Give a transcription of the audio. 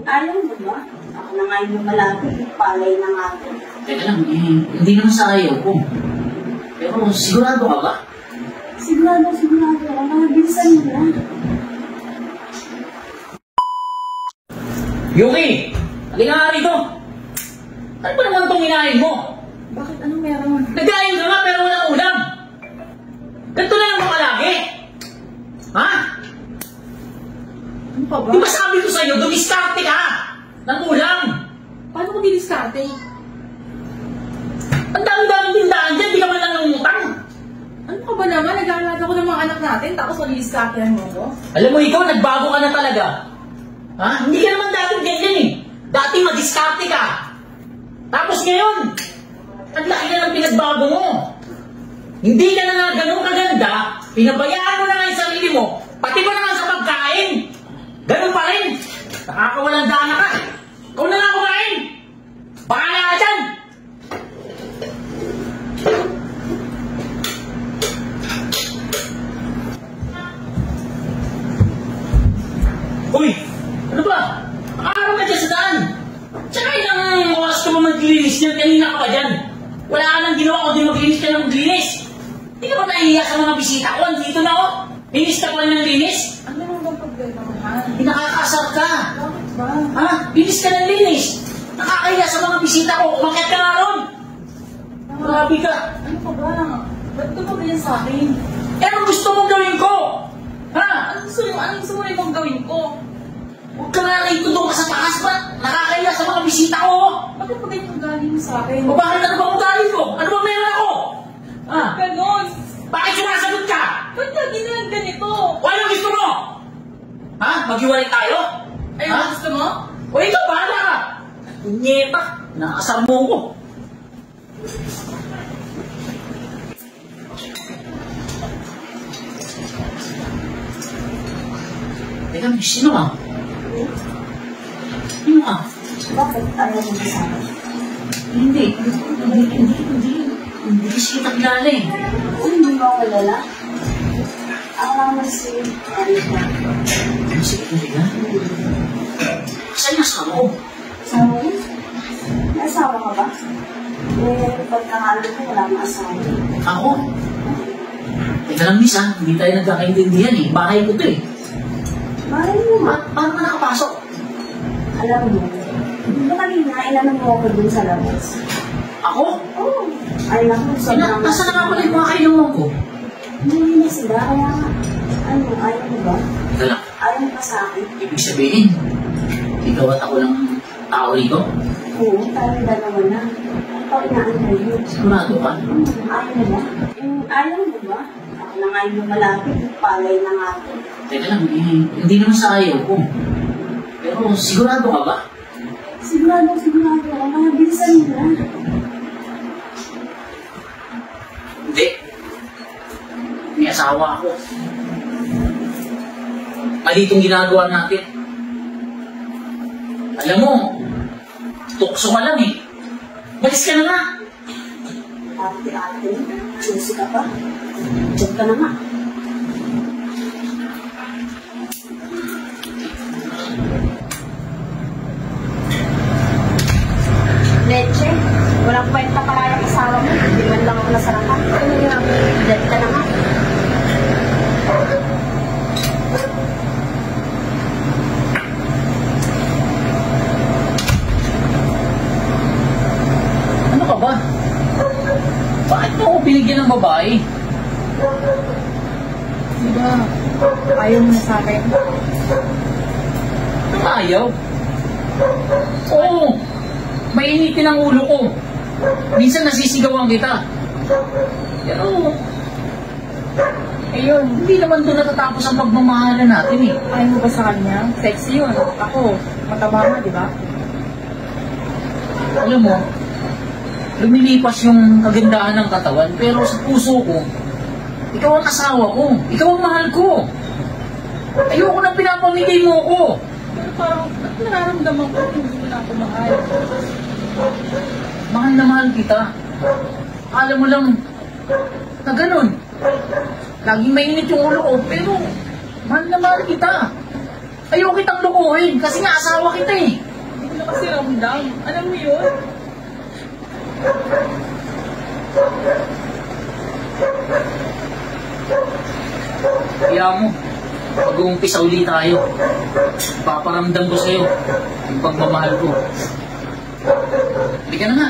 Ayaw mo ba? Ako na nga yung malapit, palay na nga ako. Teka lang, hindi naman sa ayaw ko. Pero sigurado ka ba? Sigurado ako. Nabilisan mo na. Yuki! Halika nga rito! Ano ba naman itong inahin mo? Bakit? Anong meron? Nagkain ka nga pero walang ulam! Ganito na lang mga lagi! Ha? Ano pa ba? Di ba sabi ko sa'yo, dumiskarte ka! Ng ulam! Paano ko diniskarte? Ang dami-daming tindahan dyan, di ka man lang nangutang! Ano ka ba naman? Nag-aalaga ko ng mga anak natin, tapos diniskarte mo ko? Alam mo ikaw, nagbago ka na talaga! Ha? Hindi ka naman dating ganyan eh! Dati madiskarte ka! Tapos ngayon, ang laki na ng pinagbago mo! Hindi ka na nga ganun kaganda, pinabayaan mo na nga yung sarili mo, pati ba na nga sa pagkain? Ganun pa rin! Nakakawalang dana ka! Ikaw na nga kumain! Bahala ka dyan! Uy! Ano ba? Nakaraw ka dyan sa daan! Tsaka ilang oras ka ba maglinis niyan? Kanina ka pa dyan! Wala ka nang ginawa kundi maglinis ka ng maglinis! Hindi ka ba nahihiya sa mga bisita ko? Dito na ako! Linis ka pa rin ng linis! Ano naman bang problema mo, ha? Nakakasar ka! Bakit ba? Ha? Linis ka ng linis! Nakakahiya sa mga bisita ko! Umakyat ka nga ron! Grabe ka! Ano ka ba? Ba't ito ba yan sa akin? Eh, ano gusto mong gawin ko? Ha? Anong gusto mo rin kong gawin ko? Huwag ka nga rito doon ka sa taas ba? Nakakahiya sa mga bisita ko! Bakit pa ganyan ang galing mo sa akin? O bakit ano ba ugali ko? Ano ba meron ako? Ha? Ganon! Bakit sumasagot ka? Ba't lagi na lang ganito? O ano gusto mo? Ha? Maghiwalay tayo? Ayun, Ha? gusto mo? O ikaw, bahala ka! Nyeta! Nakasar mo ko! Teka, sino ka? Sino ka? Bakit ayaw mo sa akin? Hindi kasi kita kilala eh. Hindi mo ako malala? Ako naman si Arita. Ano si Erika? Saan nasa mo? Asawa mo? May asawa ka ba? Eh, pagkakalo ko, wala akong asawa. Ako? Teka lang, miss ha. Hindi tayo nagkakaintindihan eh. Bahay ko to eh. Bakit mo ma? Paano ka nakapasok? Alam mo, di ba kanina, ilanong mo ako dun sa labas? Ako? Oo. Ay, naku, sobrang... Nasaan na nga pala yung mga kailangan ko? Hindi na sila, kaya nga. Ano, ayaw mo ba? Teka lang. Ayaw mo pa sa akin? Ibig sabihin, ikaw at ako lang tao rito? Oo, tayo dalawa na. Ikaw inaantay mo. Sigurado ka? Ayaw mo ba? Ayaw mo ba? Ako na nga yung malapit, palay na nga ako. Teka lang, hindi naman sa ayaw ko. Pero sigurado ka ba? Sigurado ako. Bilisan mo na. Hindi. May asawa ako. Mali itong ginagawa natin. Alam mo, tukso ka lang eh. Balis ka na nga. Ate, susi ka pa. Diyan ka na nga. Leche, walang kwenta pala yung asawa mo. Hindi man lang ako nasarapan. Diyan ka na nga. Ano ka ba? Bakit mo ako binigyan ng babae? Diba, ayaw mo na sa akin. Ang ayaw? Oo. Mainitin ang ulo ko. Minsan nasisigawan kita. Pero, Ayun, hindi naman doon natatapos ang pagmamahalan natin eh. ayaw mo ba sa kanya? Sexy yun. Ako, mataba nga, di ba? Alam mo, lumilipas yung kagandahan ng katawan, pero sa puso ko, ikaw ang asawa ko. Ikaw ang mahal ko. Ayoko nang pinapamigay mo ko. Pero parang nararamdaman ko hindi mo na ako mahal. Mahal na mahal kita. Alam mo lang na ganun. Laging mainit yung ulo ko, pero mahal na mahal kita. Ayaw kitang lukuhin kasi nga asawa kita eh. Hindi ko na kasi ramdam. Alam mo yun? Kaya mo, mag-uumpisa uli tayo. Paparamdam ko sa'yo yung pagmamahal ko. Hindi ka na nga.